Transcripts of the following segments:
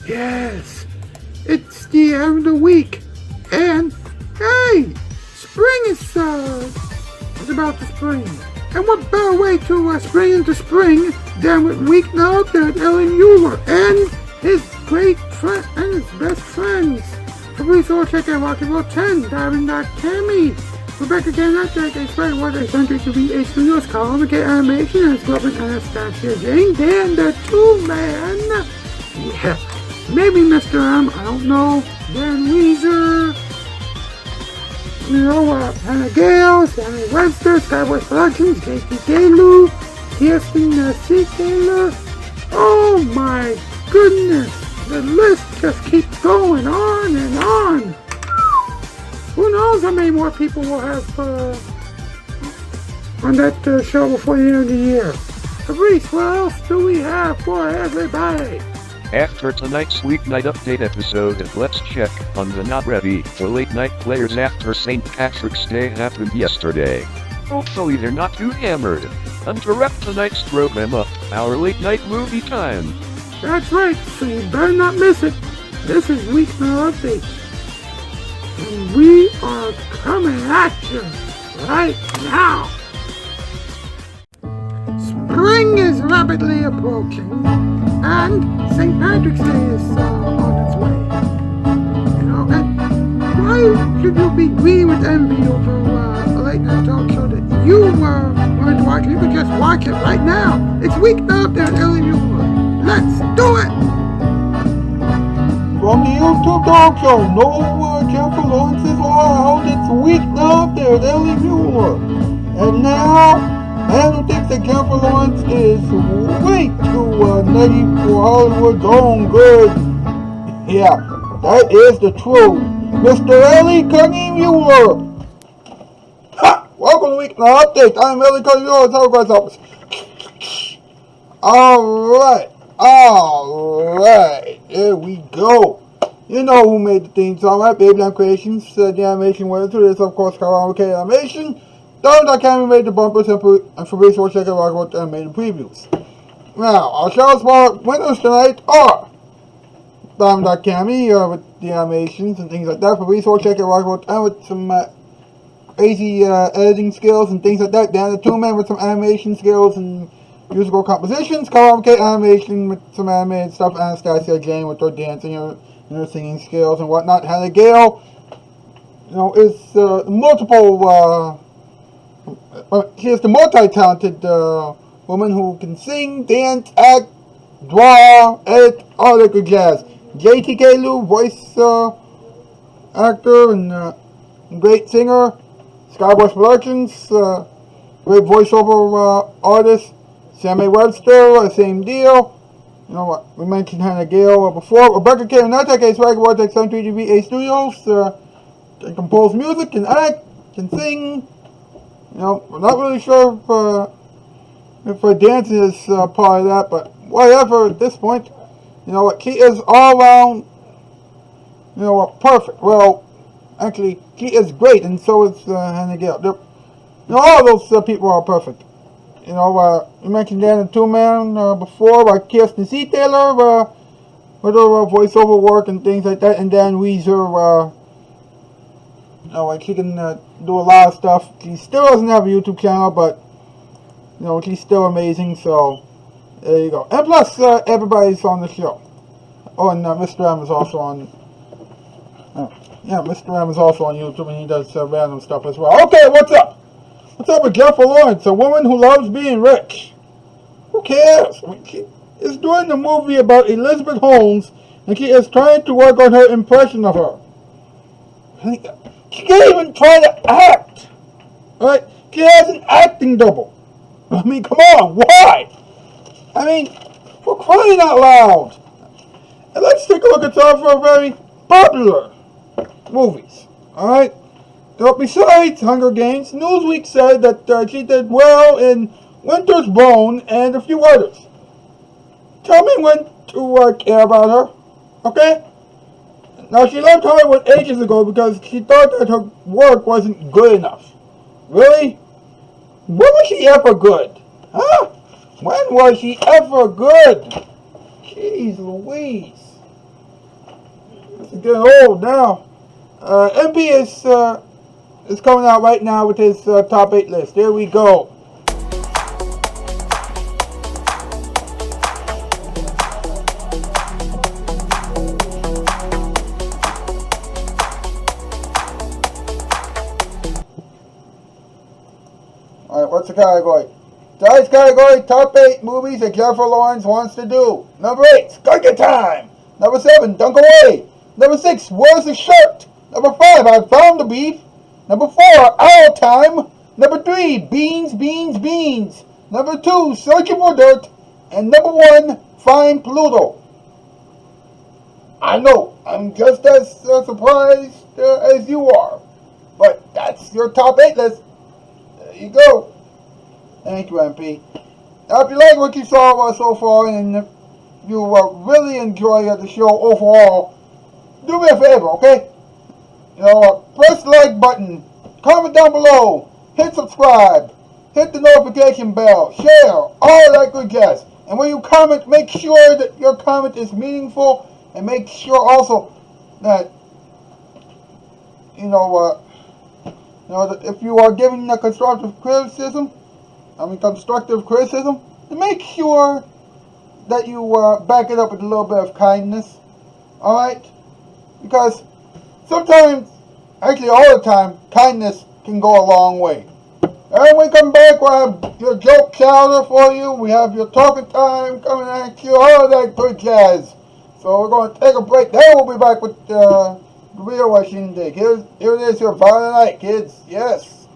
Yes, it's the end of the week, and hey, spring is it's about to spring. And what better way to spring into spring than with Weeknight and Ellen Muller and his great friend and his best friends. Please all check out Rocky Road 10, Darren.Cammy, Rebecca Canetta, Explain What I Sent to be a Studios, Colin McKay Animation, and Scorpion Anastasia Jane, Dan the Two-Man. Yeah, maybe Mr. M, I don't know, Dan Ouizer, Hannah Gale, Sammy Webster, Skyward Productions, J.T. Gaylou, Kirsten C. Taylor. Oh my goodness, the list just keeps going on and on. Who knows how many more people will have on that show before the end of the year. Fabrice, what else do we have for everybody? After tonight's weeknight update episode, let's check on the not ready for late night players after St. Patrick's Day happened yesterday. Hopefully they're not too hammered. And to wrap tonight's program up, our late night movie time. That's right, so you better not miss it. This is Weeknight Update. And we are coming at you right now. Spring is rapidly approaching, and St. Patrick's Day is on its way. And why should you be green with envy over a late night talk show that you wanted to watch? You can just watch it right now. It's Weeknight and Ellen Muller. Let's do it! From the YouTube talk show, no Jennifer Lawrence is allowed. It's Weeknight and Ellen Muller. And now, man who thinks that Jennifer Lawrence is way too nutty for Hollywood's own good. Yeah, that is the truth. Mr. Ellie Cunny Muller. Ha! Welcome to Weeknight Update. I'm Ellie Cunny Muller, Telegraph's office. Alright, there we go. You know who made the theme song, right? Babyland Creations, the animation winner to this, of course, Colin McKay Animation. Darren.Cammy made the bumpers, and Fabrice will check out what they made the previews. Now, our Shoutout Spotlight winners tonight are Darren.Cammy with the animations and things like that. Fabrice will check out with some crazy editing skills and things like that. Dan the Two-Man with some animation skills and musical compositions. Colin McKay Animation with some animated stuff. Anastasia Jane with her dancing and her singing skills and whatnot. Hannah Gale, is multiple. She is the multi-talented woman who can sing, dance, act, draw, edit, all that good jazz. J.T. Gaylou, voice actor and great singer. Skyward Productions, great voiceover artist. Sammy Webster, same deal. You know what? We mentioned Hannah Gale before. Rebecca Canetta, Swagger Vortex, Sun 3DBA Studios. Can compose music, can act, can sing. We're not really sure if dancing is part of that, but whatever at this point. You know what? She is all around, perfect. Well, actually, she is great, and so is Hannah Gale. All those people are perfect. You mentioned Dan the Two-Man before, Kirsten C. Taylor, with her voiceover work and things like that, and Dan Ouizer, she can do a lot of stuff. She still doesn't have a YouTube channel, but, she's still amazing, so there you go. And plus, everybody's on the show. Oh, and Mr. M is also on, Mr. M is also on YouTube, and he does random stuff as well. Okay, what's up? What's up with Jennifer Lawrence, a woman who loves being rich? Who cares? She is doing a movie about Elizabeth Holmes, and she is trying to work on her impression of her. She can't even try to act. Alright? She has an acting double. I mean, come on, why? I mean, for crying out loud. And let's take a look at some of her very popular movies. Alright? Besides Hunger Games, Newsweek said that she did well in Winter's Bone and a few others. Tell me when to care about her, okay? Now, she left Hollywood ages ago because she thought that her work wasn't good enough. Really? When was she ever good? Huh? When was she ever good? Jeez Louise. It's getting old now. MP is coming out right now with his top 8 list. Here we go. Alright, what's the category? Tonight's category, top 8 movies that Jennifer Lawrence wants to do. Number 8, Skunky Time. Number 7, Dunk Away. Number 6, Where's the Shirt? Number 5, I Found the Beef. Number 4, Owl Time. Number 3, Beans, Beans, Beans. Number 2, Searching for Dirt. And number 1, Find Pluto. I know, I'm just as surprised as you are. But that's your top 8 list. There you go. Thank you, MP. Now, if you like what you saw so far and if you really enjoy the show overall, do me a favor, okay? Press the like button, comment down below, hit subscribe, hit the notification bell, share, all that good jazz. And when you comment, make sure that your comment is meaningful, and make sure also that that if you are giving a constructive criticism, then make sure that you back it up with a little bit of kindness. Alright? Because sometimes, actually all the time, kindness can go a long way. And when we come back, we'll have your joke calendar for you. We have your talking time coming at you, all that good jazz. So we're going to take a break. Then we'll be back with the real Washington Dig. Here it is, your Friday night, kids. Yes.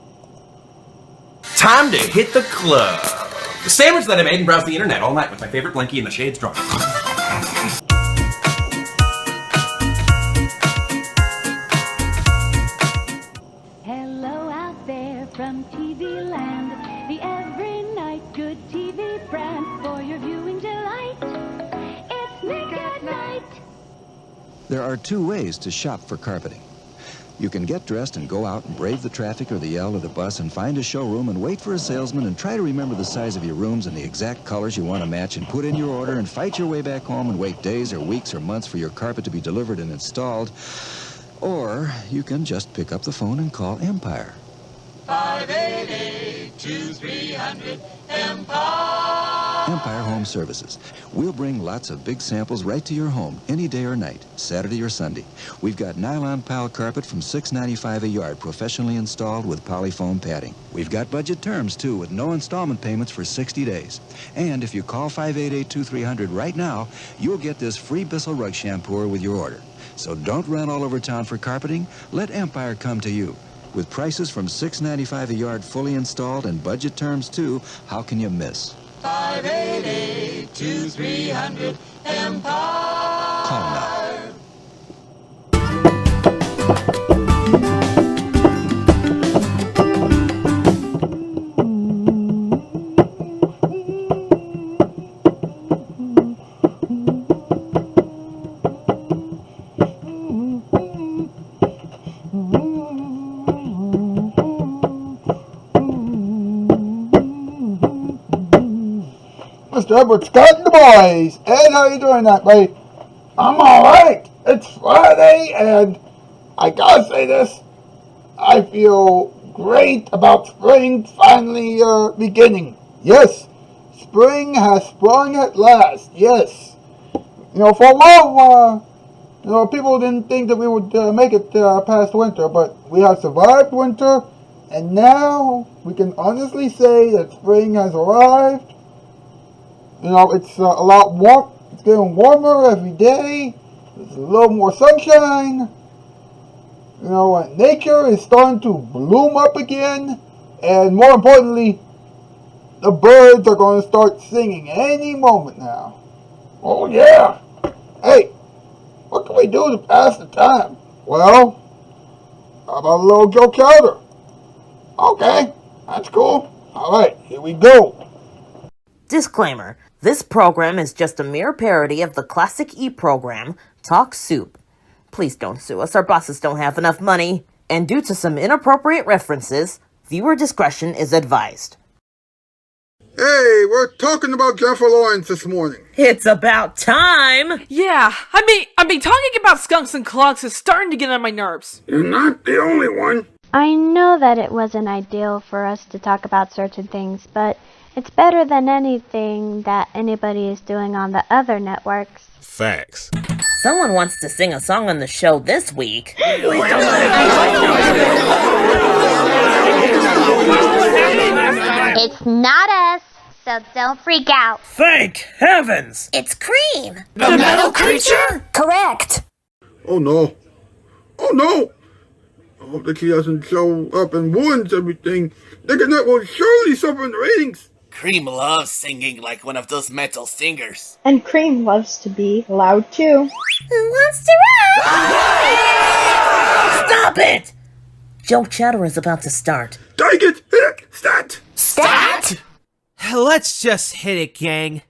Time to hit the club. The sandwich that I made and browse the internet all night with my favorite blankie and the shades drawn. Hello out there from TV land, the every night good TV brand for your viewing delight. It's Nick at Night. There are 2 ways to shop for carpeting. You can get dressed and go out and brave the traffic or the L or the bus and find a showroom and wait for a salesman and try to remember the size of your rooms and the exact colors you want to match and put in your order and fight your way back home and wait days or weeks or months for your carpet to be delivered and installed. Or you can just pick up the phone and call Empire. 588-2300 Empire. Empire Home Services. We'll bring lots of big samples right to your home, any day or night, Saturday or Sunday. We've got nylon pal carpet from $6.95 a yard, professionally installed with polyfoam padding. We've got budget terms, too, with no installment payments for 60 days. And if you call 588-2300 right now, you'll get this free Bissell rug shampooer with your order. So don't run all over town for carpeting. Let Empire come to you. With prices from $6.95 a yard fully installed and budget terms, too, how can you miss? 588-2300 Empire. Call now. Mr. Edward Scott and the boys. Ed, how you doing that, buddy? I'm alright. It's Friday, and I gotta say this. I feel great about spring finally beginning. Yes, spring has sprung at last. Yes. For a while, people didn't think that we would make it past winter, but we have survived winter, and now we can honestly say that spring has arrived. It's a lot warm. It's getting warmer every day. There's a little more sunshine. Nature is starting to bloom up again. And more importantly, the birds are going to start singing any moment now. Oh, yeah. Hey, what can we do to pass the time? Well, how about a little Joe Calder? Okay, that's cool. All right, here we go. Disclaimer. This program is just a mere parody of the classic E-program, Talk Soup. Please don't sue us, our bosses don't have enough money. And due to some inappropriate references, viewer discretion is advised. Hey, we're talking about Jennifer Lawrence this morning. It's about time. Yeah, I mean, talking about skunks and clogs is starting to get on my nerves. You're not the only one. I know that it wasn't ideal for us to talk about certain things, but it's better than anything that anybody is doing on the other networks. Facts. Someone wants to sing a song on the show this week. It's not us, so don't freak out. Thank heavens! It's Cream. The metal creature? Correct. Oh no. Oh no! I hope that he doesn't show up and ruins everything. Weeknight will surely suffer in the ratings. Cream loves singing like one of those metal singers. And Cream loves to be loud too. Who wants to rap? Stop it! Joke Chatter is about to start. Take it! Hit! Stat! Stat? Let's just hit it, gang.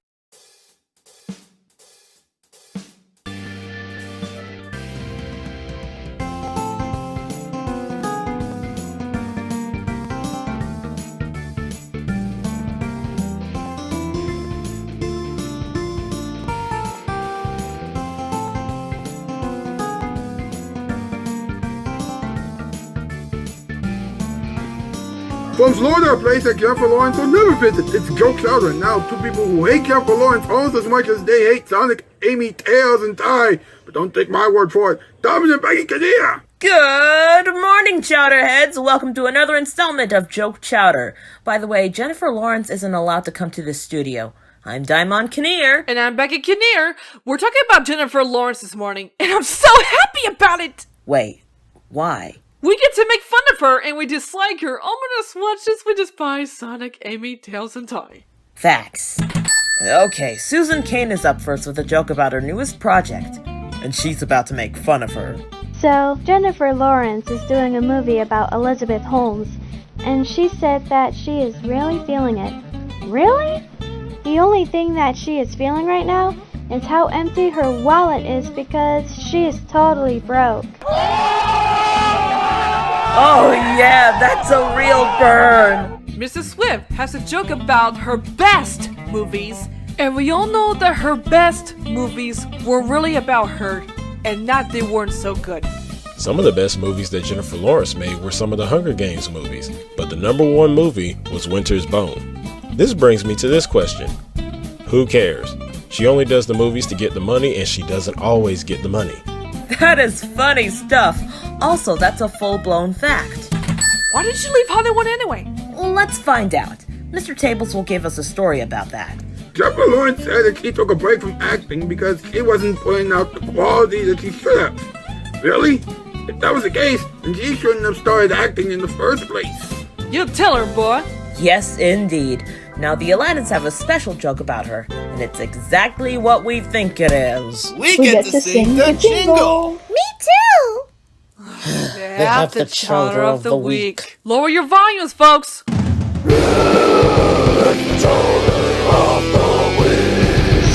From Florida, a place that Jennifer Lawrence will never visit. It's Joke Shoutout, and now two people who hate Jennifer Lawrence almost as much as they hate Sonic, Amy, Tails, and Ty. But don't take my word for it. Dominic and Becky Kadia! Good morning, Chowderheads! Welcome to another installment of Joke Chowder. By the way, Jennifer Lawrence isn't allowed to come to the studio. I'm Daimon Kinnear. And I'm Becky Kinnear. We're talking about Jennifer Lawrence this morning, and I'm so happy about it! Wait, why? We get to make fun of her, and we dislike her almost as much as we despise Sonic, Amy, Tails, and Ty. Facts. Okay, Susan Kane is up first with a joke about her newest project, and she's about to make fun of her. So, Jennifer Lawrence is doing a movie about Elizabeth Holmes, and she said that she is really feeling it. Really? The only thing that she is feeling right now is how empty her wallet is because she is totally broke. Oh yeah, that's a real burn! Mrs. Swift has a joke about her best movies, and we all know that her best movies were really about her, and not they weren't so good. Some of the best movies that Jennifer Lawrence made were some of the Hunger Games movies, but the number one movie was Winter's Bone. This brings me to this question. Who cares? She only does the movies to get the money, and she doesn't always get the money. That is funny stuff. Also, that's a full-blown fact. Why did she leave Hollywood anyway? Let's find out. Mr. Tables will give us a story about that. Jennifer Lawrence said that she took a break from acting because she wasn't putting out the quality that she should have. Really? If that was the case, then she shouldn't have started acting in the first place. You tell her, boy. Yes, indeed. Now, the Aladdins have a special joke about her, and it's exactly what we think it is. We get to sing the jingle. Me too. They have the chowder of the week. Lower your volumes, folks.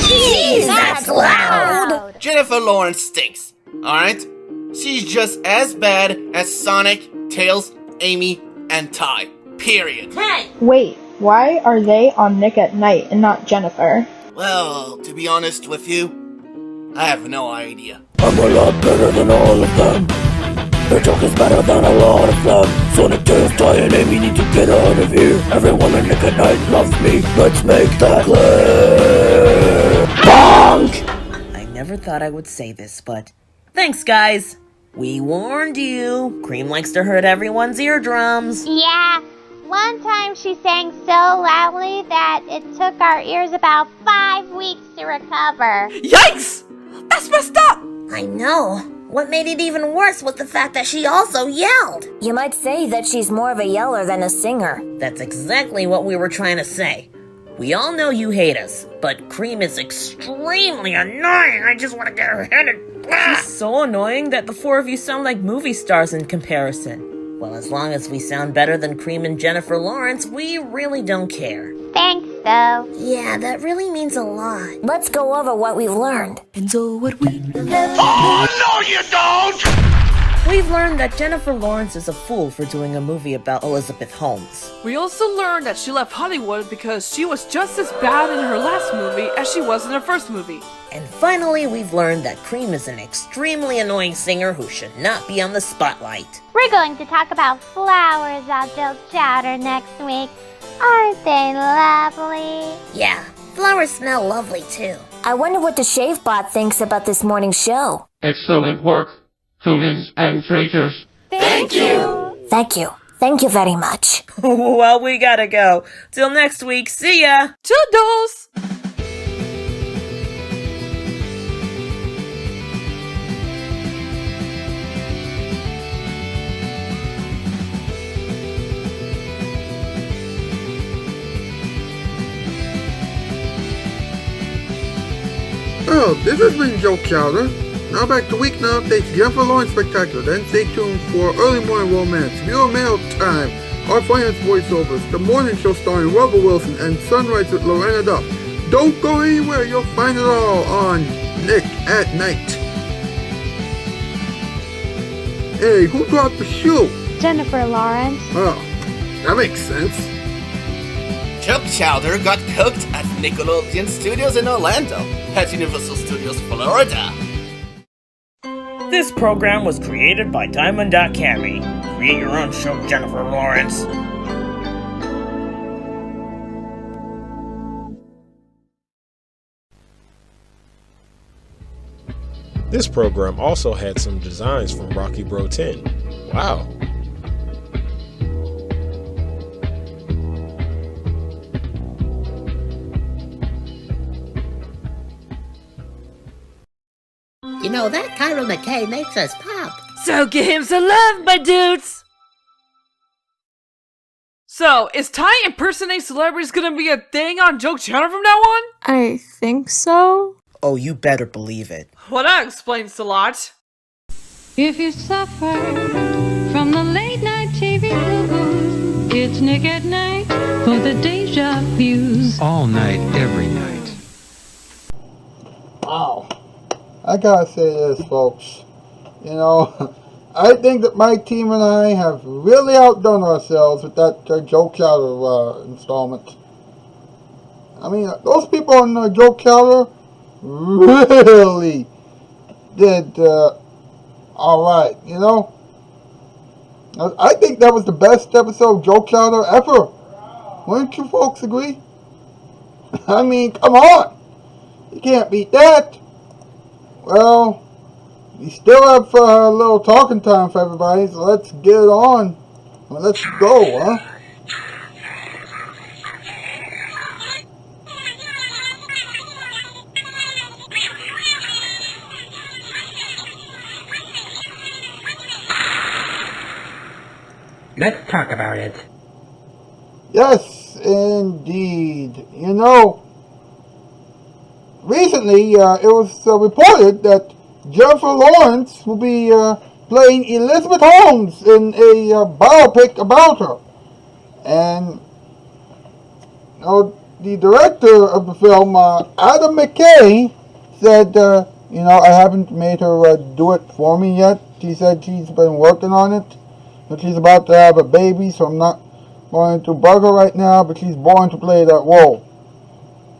Jeez, that's loud. Jennifer Lawrence stinks, alright? She's just as bad as Sonic, Tails, Amy, and Ty. Period. Hey! Wait, why are they on Nick at Night and not Jennifer? Well, to be honest with you, I have no idea. I'm a lot better than all of them. Their joke is better than a lot of them. Sonic, Tails, Ty, and Amy need to get out of here. Everyone on Nick at Night loves me. Let's make that clear. Bonk! I never thought I would say this, but thanks, guys. We warned you. Cream likes to hurt everyone's eardrums. Yeah, one time she sang so loudly that it took our ears about 5 weeks to recover. Yikes! That's messed up! I know. What made it even worse was the fact that she also yelled. You might say that she's more of a yeller than a singer. That's exactly what we were trying to say. We all know you hate us, but Cream is extremely annoying. I just want to get her head and... She's so annoying that the four of you sound like movie stars in comparison. Well, as long as we sound better than Cream and Jennifer Lawrence, we really don't care. Thanks, though. Yeah, that really means a lot. Let's go over what we've learned. And so what we... Oh, no, you don't! We've learned that Jennifer Lawrence is a fool for doing a movie about Elizabeth Holmes. We also learned that she left Hollywood because she was just as bad in her last movie as she was in her first movie. And finally, we've learned that Cream is an extremely annoying singer who should not be on the spotlight. We're going to talk about flowers on Joe Chowder next week. Aren't they lovely? Yeah, flowers smell lovely too. I wonder what the Shave Bot thinks about this morning's show. Excellent work, humans and traitors. Thank you. Thank you. Thank you very much. Well, we gotta go. Till next week, see ya! Toodles! Well, this has been Joe Chowder. Now back to Weeknight Updates Jennifer Lawrence Spectacular. Then stay tuned for Early Morning Romance, Viewer Mail Time, Our Finance Voiceovers, The Morning Show starring Robert Wilson, and Sunrise with Lorena Duff. Don't go anywhere, you'll find it all on Nick at Night. Hey, who dropped the shoe? Jennifer Lawrence. Oh, that makes sense. Chuck Chowder got cooked at Nickelodeon Studios in Orlando, at Universal Studios Florida. This program was created by Diamond.Cammy. Create your own show, Jennifer Lawrence. This program also had some designs from Rocky Bro 10. Wow. You know, that Kyra McKay makes us pop. So give him some love, my dudes! So, is Ty impersonating celebrities gonna be a thing on Joke Channel from now on? I think so. Oh, you better believe it. Well, that explains a lot. If you suffer from the late night TV blues, it's Nick at Night for the deja views. All night, every night. Wow. I gotta say this, folks. You know, I think that my team and I have really outdone ourselves with that Joe Chowder installment. I mean, those people on Joe Chowder really did alright, you know? I think that was the best episode of Joe Chowder ever. Wouldn't you folks agree? I mean, come on. You can't beat that. Well, we still have a little talking time for everybody, so let's get it on. Well, let's go, huh? Let's talk about it. Yes, indeed. You know, recently it was reported that Jennifer Lawrence will be playing Elizabeth Holmes in a biopic about her. And you know, the director of the film, Adam McKay, said, you know, I haven't made her do it for me yet. She said she's been working on it. But she's about to have a baby, so I'm not going to bug her right now, but she's born to play that role.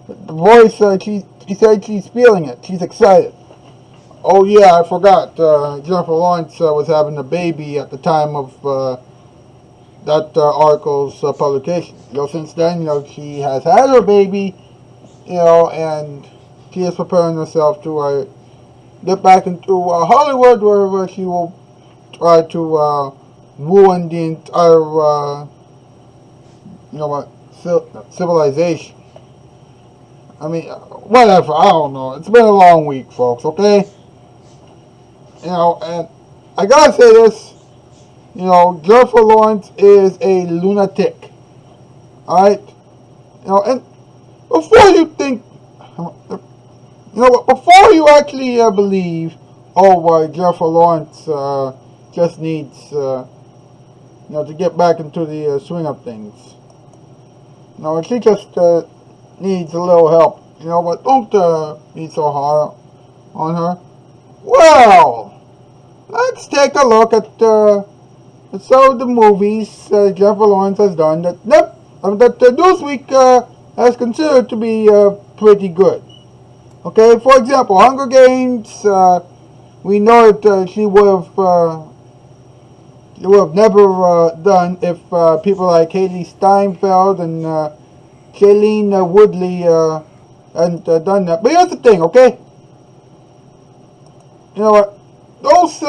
But the voice, she said she's feeling it. She's excited. Oh yeah, I forgot. Jennifer Lawrence was having a baby at the time of that article's publication. You know, since then, you know, she has had her baby, you know, and she is preparing herself to get back into Hollywood, where she will try to ruin the entire, you know what, civilization. I mean, whatever, I don't know. It's been a long week, folks, okay? You know, and I gotta say this, you know, Jennifer Lawrence is a lunatic. Alright? You know, and before you think, you know, before you actually believe, oh, Jennifer Lawrence just needs, you know, to get back into the swing of things. You know, she just needs a little help. You know, but don't be so hard on her. Well, let's take a look at some of the movies Jennifer Lawrence has done that Newsweek has considered to be pretty good. Okay, for example, Hunger Games. We know that she would have never done if people like Haley Steinfeld and Shailene Woodley hadn't done that. But here's the thing, okay? You know what? Those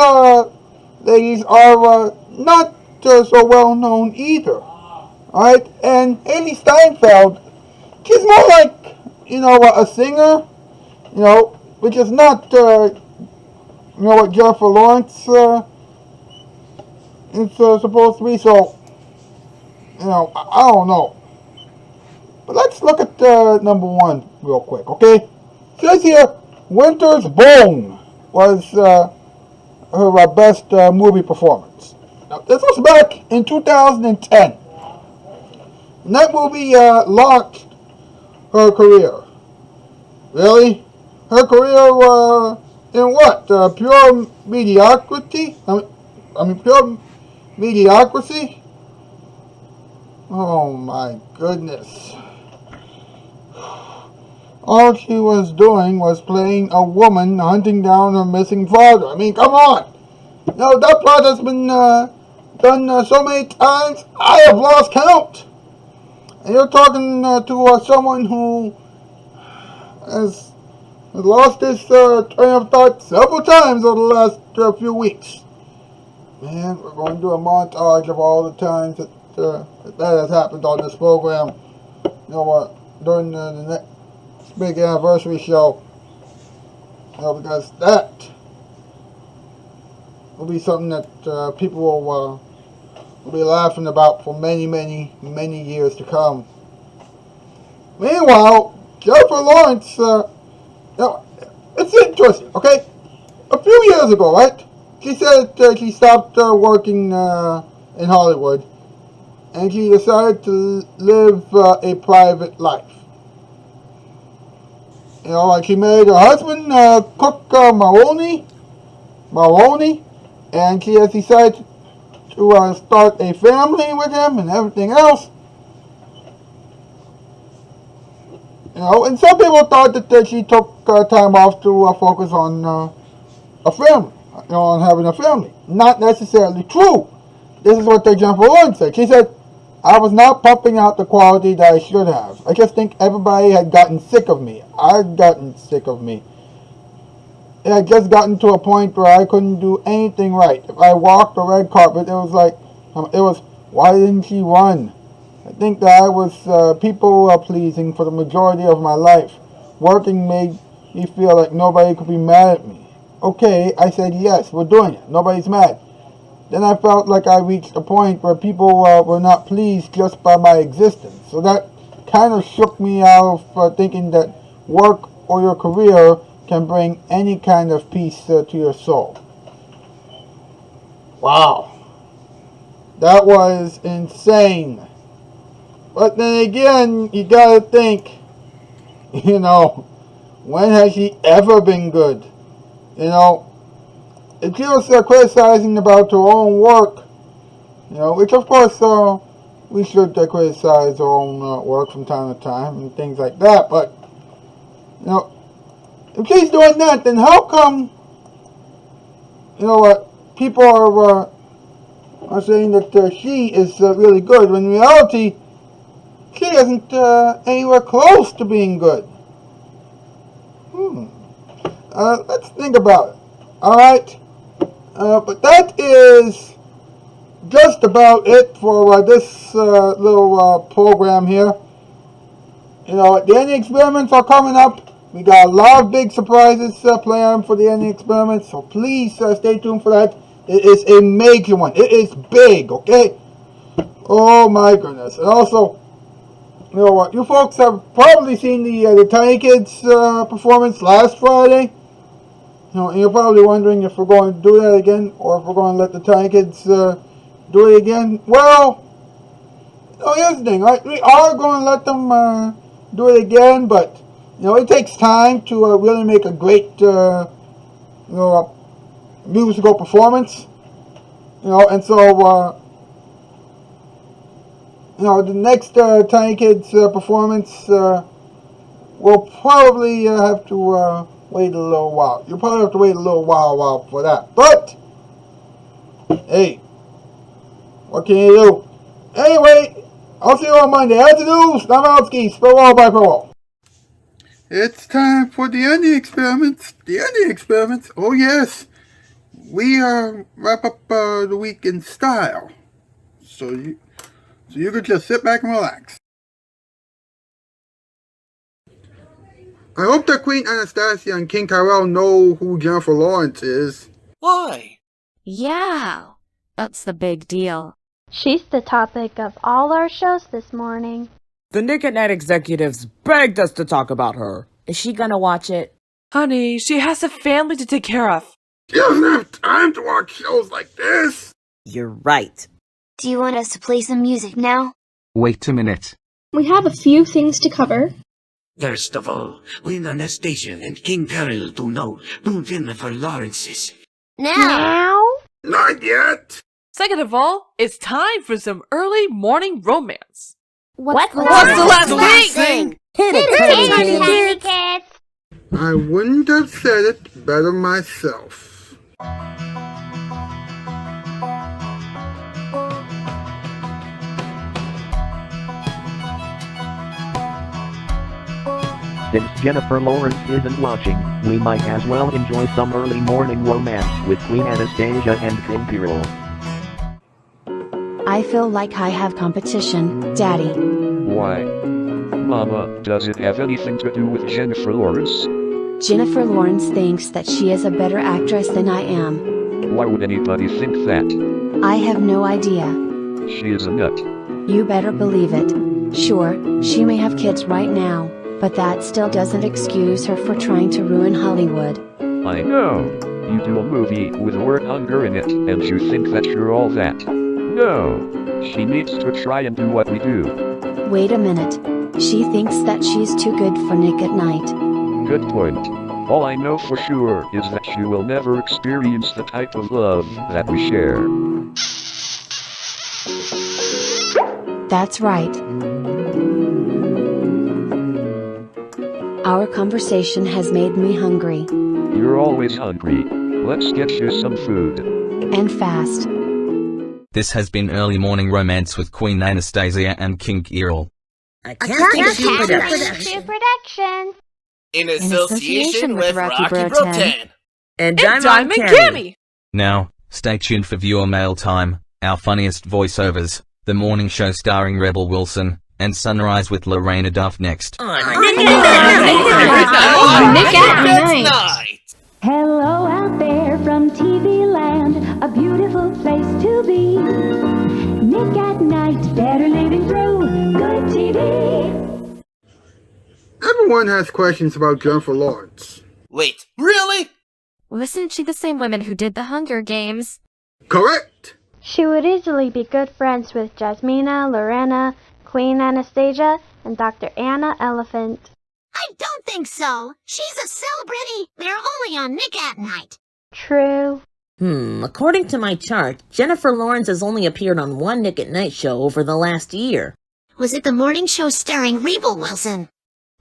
ladies are not so well known either. Alright? And Haley Steinfeld, she's more like, a singer, which is not, what Jennifer Lawrence is supposed to be. So, I don't know. But let's look at number one real quick, okay? It says here, Winter's Bone was her best movie performance. Now, this was back in 2010. And that movie launched her career. Really? Her career in what? Pure mediocrity? Pure mediocrity? Oh my goodness. All she was doing was playing a woman hunting down her missing father. I mean, come on. That plot has been done so many times, I have lost count. And you're talking to someone who has lost his train of thought several times over the last few weeks. Man, we're going to do a montage of all the times that has happened on this program. During the next big anniversary show. Because that will be something that people will be laughing about for many, many, many years to come. Meanwhile, Jennifer Lawrence, it's interesting, okay? A few years ago, right? She said she stopped working in Hollywood and she decided to live a private life. She married her husband, Cook Maroney, and she has decided to start a family with him and everything else. And some people thought that she took time off to focus on a family, on having a family. Not necessarily true. This is what Jennifer Lawrence said. She said, I was not pumping out the quality that I should have. I just think everybody had gotten sick of me. I'd gotten sick of me. It had just gotten to a point where I couldn't do anything right. If I walked the red carpet, it was, why didn't she run? I think that I was people pleasing for the majority of my life. Working made me feel like nobody could be mad at me. Okay, I said yes, we're doing it. Nobody's mad. Then I felt like I reached a point where people were not pleased just by my existence. So that kind of shook me out of thinking that work or your career can bring any kind of peace to your soul. Wow. That was insane. But then again, you gotta think, when has she ever been good? If she was criticizing about her own work, which of course we should criticize our own work from time to time and things like that, but, if she's doing that, then how come, people are saying that she is really good, when in reality, she isn't anywhere close to being good? Let's think about it. Alright? But that is just about it for this little program here. The ending experiments are coming up. We got a lot of big surprises planned for the ending experiments, so please stay tuned for that. It is a major one. It is big, okay? Oh my goodness. And also, you folks have probably seen the Tiny Kids performance last Friday. And you're probably wondering if we're going to do that again, or if we're going to let the Tiny Kids do it again. Well, here's the thing, right? We are going to let them do it again, but it takes time to really make a great, musical performance. And so, the next Tiny Kids performance, we'll probably have to wait a little while. You'll probably have to wait a little while for that. But, hey, what can you do? Anyway, I'll see you on Monday. As to do, Stamalski, Spirol by Parole. It's time for the ending experiments. The ending experiments. Oh yes, we wrap up the week in style. So you can just sit back and relax. I hope that Queen Anastasia and King Tyrell know who Jennifer Lawrence is. Why? Yeah, that's the big deal. She's the topic of all our shows this morning. The Nick at Night executives begged us to talk about her. Is she gonna watch it? Honey, she has a family to take care of. She doesn't have time to watch shows like this. You're right. Do you want us to play some music now? Wait a minute. We have a few things to cover. First of all, Queen Anastasia and King Tyrell do know who Jennifer Lawrence is. Now? Not yet. Second of all, it's time for some early morning romance. What's the last thing? Hit it, Tiny Kids! I wouldn't have said it better myself. Since Jennifer Lawrence isn't watching, we might as well enjoy some early morning romance with Queen Anastasia and King Tyrell. I feel like I have competition, Daddy. Why? Mama, does it have anything to do with Jennifer Lawrence? Jennifer Lawrence thinks that she is a better actress than I am. Why would anybody think that? I have no idea. She is a nut. You better believe it. Sure, she may have kids right now, but that still doesn't excuse her for trying to ruin Hollywood. I know. You do a movie with the word hunger in it, and you think that you're all that. No. She needs to try and do what we do. Wait a minute. She thinks that she's too good for Nick at Night. Good point. All I know for sure is that she will never experience the type of love that we share. That's right. Our conversation has made me hungry. You're always hungry. Let's get you some food. And fast. This has been Early Morning Romance with Queen Anastasia and King Tyrell. A Casting production. In association with Rocky Brotan. And Diamond Cammy. Now, stay tuned for viewer mail time, our funniest voiceovers, the morning show starring Rebel Wilson, and Sunrise with Lorena Duff next. Nick at Night. Hello out there from TV land, a beautiful place to be. Nick at Night, better living through good TV. Everyone has questions about Jennifer Lawrence. Wait, really? Wasn't she the same woman who did the Hunger Games? Correct. She would easily be good friends with Jasmina, Lorena, Queen Anastasia, and Dr. Anna Elephant. I don't think so. She's a celebrity. They're only on Nick at Night. True. According to my chart, Jennifer Lawrence has only appeared on one Nick at Night show over the last year. Was it the morning show starring Rebel Wilson?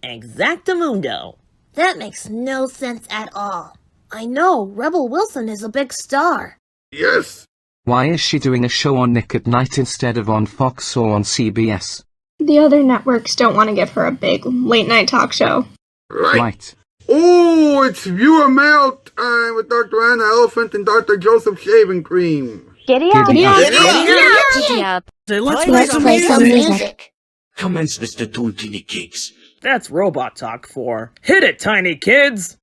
Exactamundo. That makes no sense at all. I know, Rebel Wilson is a big star. Yes. Why is she doing a show on Nick at Night instead of on Fox or on CBS? The other networks don't want to give her a big late-night talk show. Right. Oh, it's viewer mail time with Dr. Anna Elephant and Dr. Joseph Shaving Cream. Giddy up. Giddy up. Let's play some music. Commence with the tune, Tiny Kids. That's robot talk for hit it, Tiny Kids.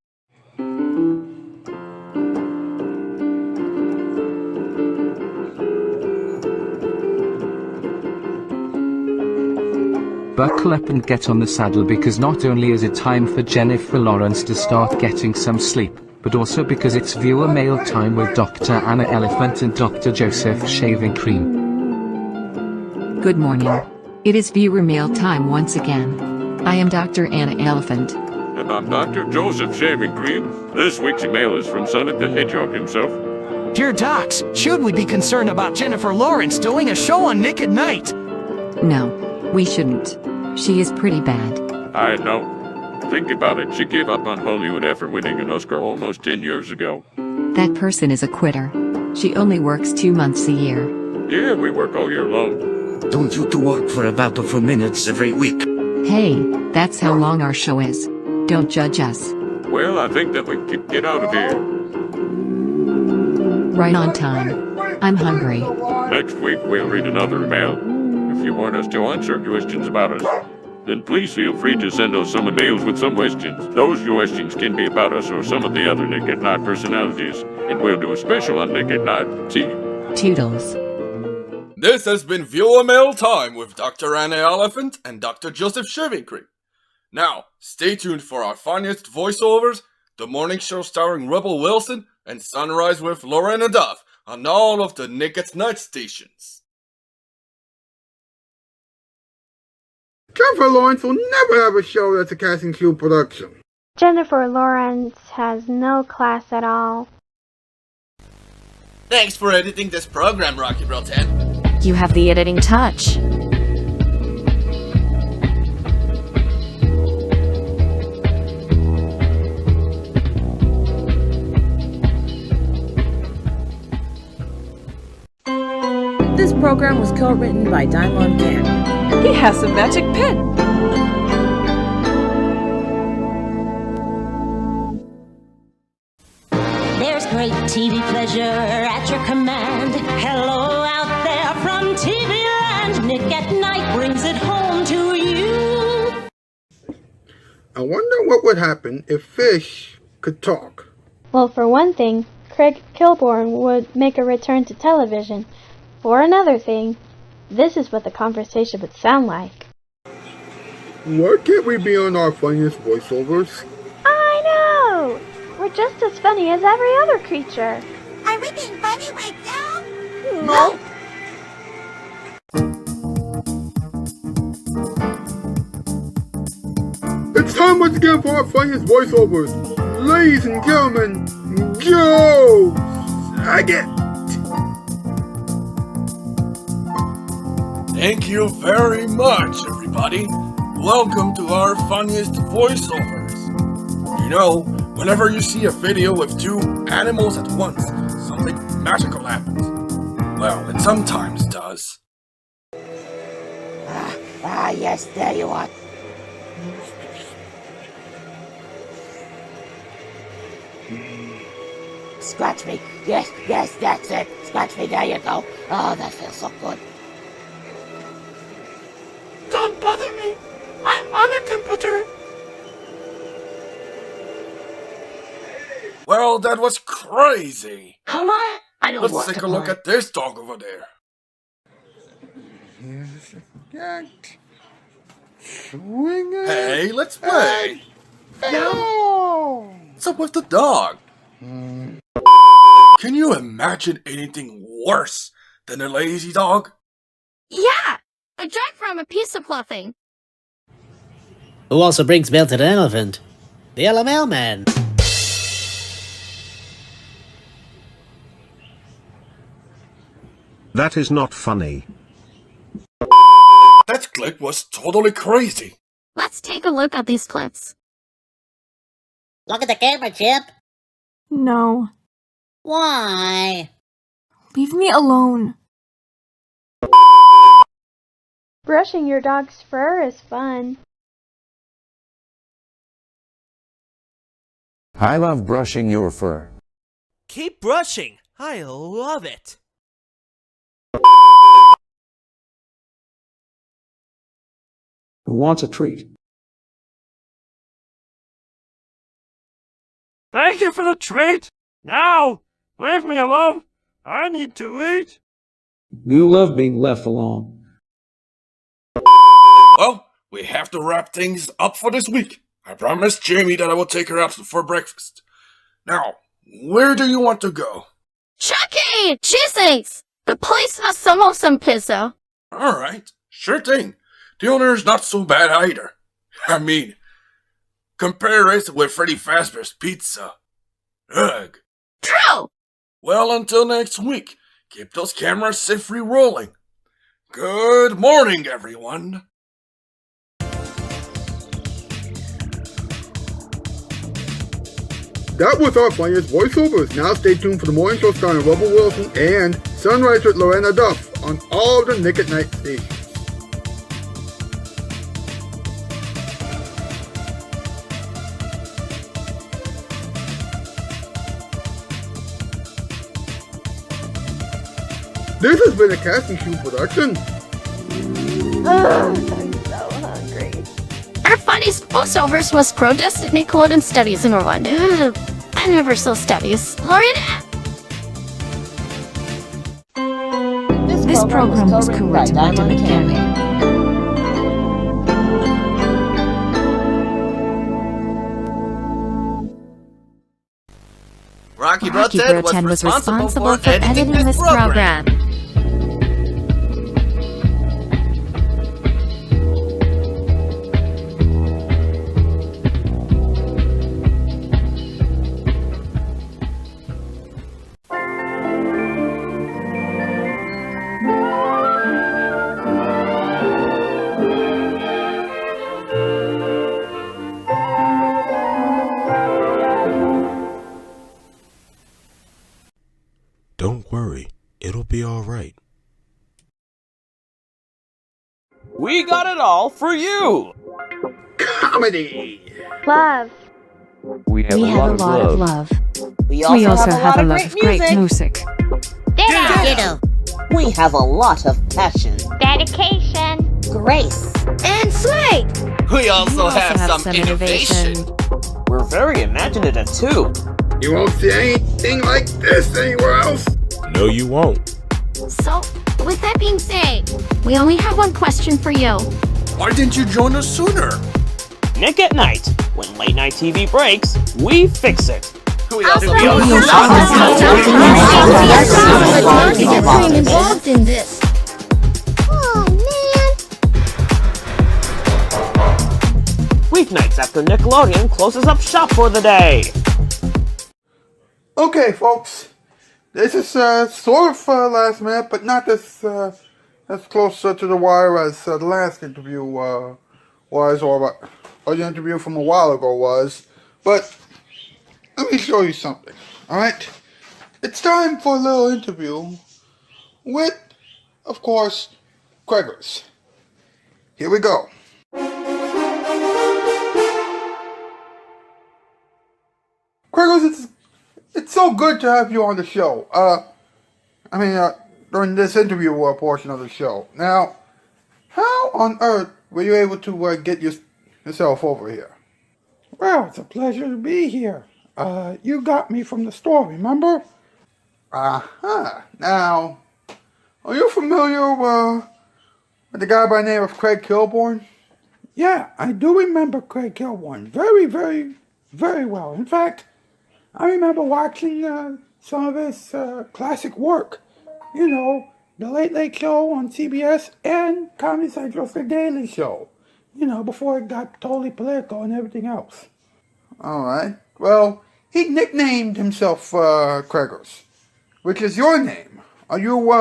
Buckle up and get on the saddle, because not only is it time for Jennifer Lawrence to start getting some sleep, but also because it's viewer mail time with Dr. Anna Elephant and Dr. Joseph Shaving Cream. Good morning. It is viewer mail time once again. I am Dr. Anna Elephant. I'm Dr. Joseph Shaving Cream. This week's email is from Sonic the Hedgehog himself. Dear Docs, should we be concerned about Jennifer Lawrence doing a show on Nick at Night? No, we shouldn't. She is pretty bad. I know. Think about it. She gave up on Hollywood after winning an Oscar almost 10 years ago. That person is a quitter. She only works 2 months a year. Yeah, we work all year long. Don't you two work for about 4 minutes every week? Hey, that's how long our show is. Don't judge us. Well, I think that we can get out of here. Right on time. I'm hungry. Next week, we'll read another email. If you want us to answer questions about us, then please feel free to send us some emails with some questions. Those questions can be about us or some of the other Nick at Night personalities, and we'll do a special on Nick at Night. See you. Toodles. This has been Viewer Mail Time with Dr. Anna Elephant and Dr. Joseph Shaving Cream. Now, stay tuned for our funniest voiceovers, the morning show starring Rebel Wilson, and Sunrise with Lorena Duff on all of the Nick at Night stations. Jennifer Lawrence will never have a show that's a Casting Cube production. Jennifer Lawrence has no class at all. Thanks for editing this program, Rocky Bro 10. You have the editing touch. This program was co-written by Daimon Ken. He has a magic pen. There's great TV pleasure at your command. Hello out there from TV Land. Nick at Night brings it home to you. I wonder what would happen if fish could talk. Well, for one thing, Craig Kilborn would make a return to television. For another thing, this is what the conversation would sound like. Why can't we be on our funniest voiceovers? I know! We're just as funny as every other creature. Are we being funny right now? No. It's time once again for our funniest voiceovers. Ladies and gentlemen, Joe Saget. Thank you very much, everybody. Welcome to our funniest voiceovers. You know, whenever you see a video with two animals at once, something magical happens. Well, it sometimes does. Yes, there you are. Scratch me. Yes, that's it. Scratch me, there you go. Oh, that feels so good. Don't bother me. I'm on a computer. Well, that was crazy. Come on. I don't Let's want take to a look play. at this dog over there. Swing it. Hey, let's play. No. What's up with the dog? Can you imagine anything worse than a lazy dog? Yeah. A jack from a piece of clothing. Who also brings mail to the elephant? The Yellow Mailman. That is not funny. That clip was totally crazy. Let's take a look at these clips. Look at the camera, Chip. No. Why? Leave me alone. Brushing your dog's fur is fun. I love brushing your fur. Keep brushing. I love it. Who wants a treat? Thank you for the treat. Now, leave me alone. I need to eat. You love being left alone. Well, we have to wrap things up for this week. I promised Jamie that I would take her out for breakfast. Now, where do you want to go? Chucky! Cheesesteaks! The place has some awesome pizza. Alright, sure thing. The owner's not so bad either. I mean, Compare it with Freddy Fazbear's Pizza. Ugh. True! Well, until next week, keep those cameras safely rolling. Good morning, everyone. That was our funniest voiceovers. Now stay tuned for the morning show starring Rebel Wilson and Sunrise with Lorena Duff on all the Nick at Night stations. This has been a Casting Shoe production. I'm so hungry. Our funniest voiceovers was Pro Destiny Nickelodeon Studies in Rwanda. I never saw studies. Lorena! This program was co-written by David Canning. Rocky Rocky Broten Broten was was responsible for editing editing this program. Don't worry, it'll be alright. We got it all for you! Comedy! Love. We have a lot of love. We also have a lot of great music. Ditto! We have a lot of passion, Dedication. Grace! And slay! We also have some innovation. We're very imaginative too. You won't see anything like this anywhere else. No, you won't. So, with that being said, we only have one question for you. Why didn't you join us sooner? Nick at Night. When late night TV breaks, we fix it. We also I'm involved in this. Oh, man. Weeknights after Nickelodeon closes up shop for the day. Okay, folks. This is sort of last minute, but not as close to the wire as the last interview was, or the interview from a while ago was. But let me show you something. All right, it's time for a little interview with, of course, Craigers. Here we go. Craigers, it's so good to have you on the show. During this interview portion of the show. Now, how on earth were you able to get yourself over here? Well, it's a pleasure to be here. You got me from the store, remember? Uh-huh. Now, are you familiar with the guy by the name of Craig Kilborn? Yeah, I do remember Craig Kilborn very, very, very well. In fact, I remember watching some of his classic work. You know, The Late Late Show on CBS and Comedy Central's The Daily Show. You know, before it got totally political and everything else. Alright. Well, he nicknamed himself Craigers, which is your name. Are you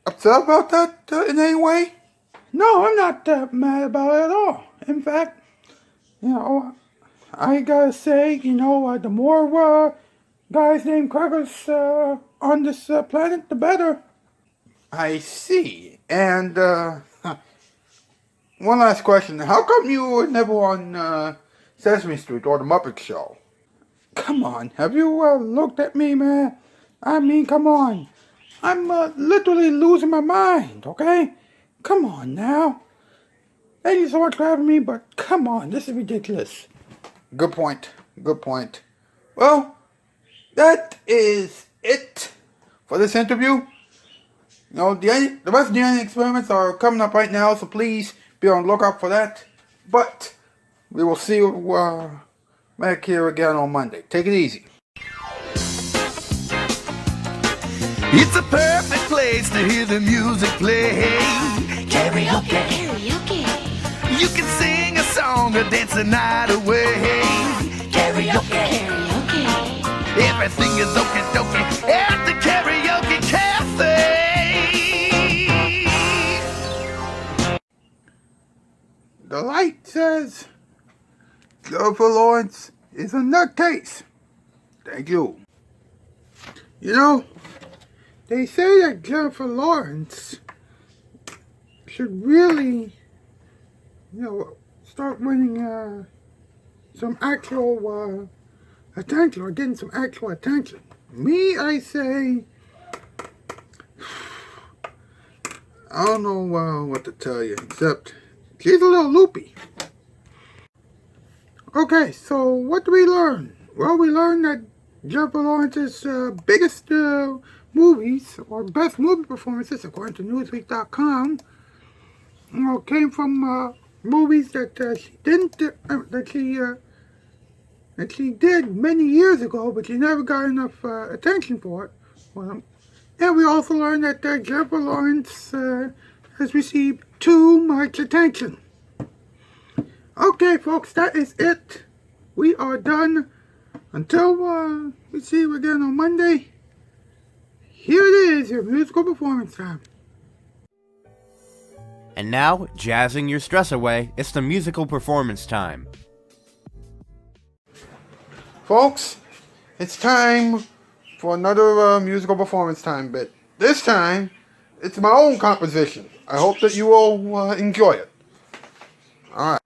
upset about that in any way? No, I'm not mad about it at all. In fact, you know, I gotta say, you know, the more guys named Craigers on this planet, the better. I see. And one last question. How come you were never on Sesame Street or The Muppet Show? Come on, have you looked at me, man? I mean, come on. I'm literally losing my mind, okay? Come on now. Thank you so much for having me, but come on, this is ridiculous. Good point. Good point. Well, that is it for this interview. You know, the rest of the alien experiments are coming up right now, so please be on the lookout for that. But we will see you back here again on Monday. Take it easy. It's a perfect place to hear the music play. Karaoke. You can sing a song or dance the night away. Karaoke. Everything is okie dokie at the Karaoke Cafe. The light says Jennifer Lawrence is a nutcase. Thank you. You know, they say that Jennifer Lawrence should really, start winning some actual attention, or getting some actual attention. Me, I say, I don't know what to tell you, except she's a little loopy. Okay, so what do we learn? Well, we learned that Jennifer Lawrence's biggest movies, or best movie performances, according to Newsweek.com, came from movies that she did many years ago, but she never got enough attention for it. And we also learned that Jennifer Lawrence has received too much attention. Okay, folks, that is it. We are done. Until we see you again on Monday, here it is, your musical performance time. And now, jazzing your stress away, it's the musical performance time. Folks, it's time for another musical performance time bit. This time, it's my own composition. I hope that you all enjoy it. Alright.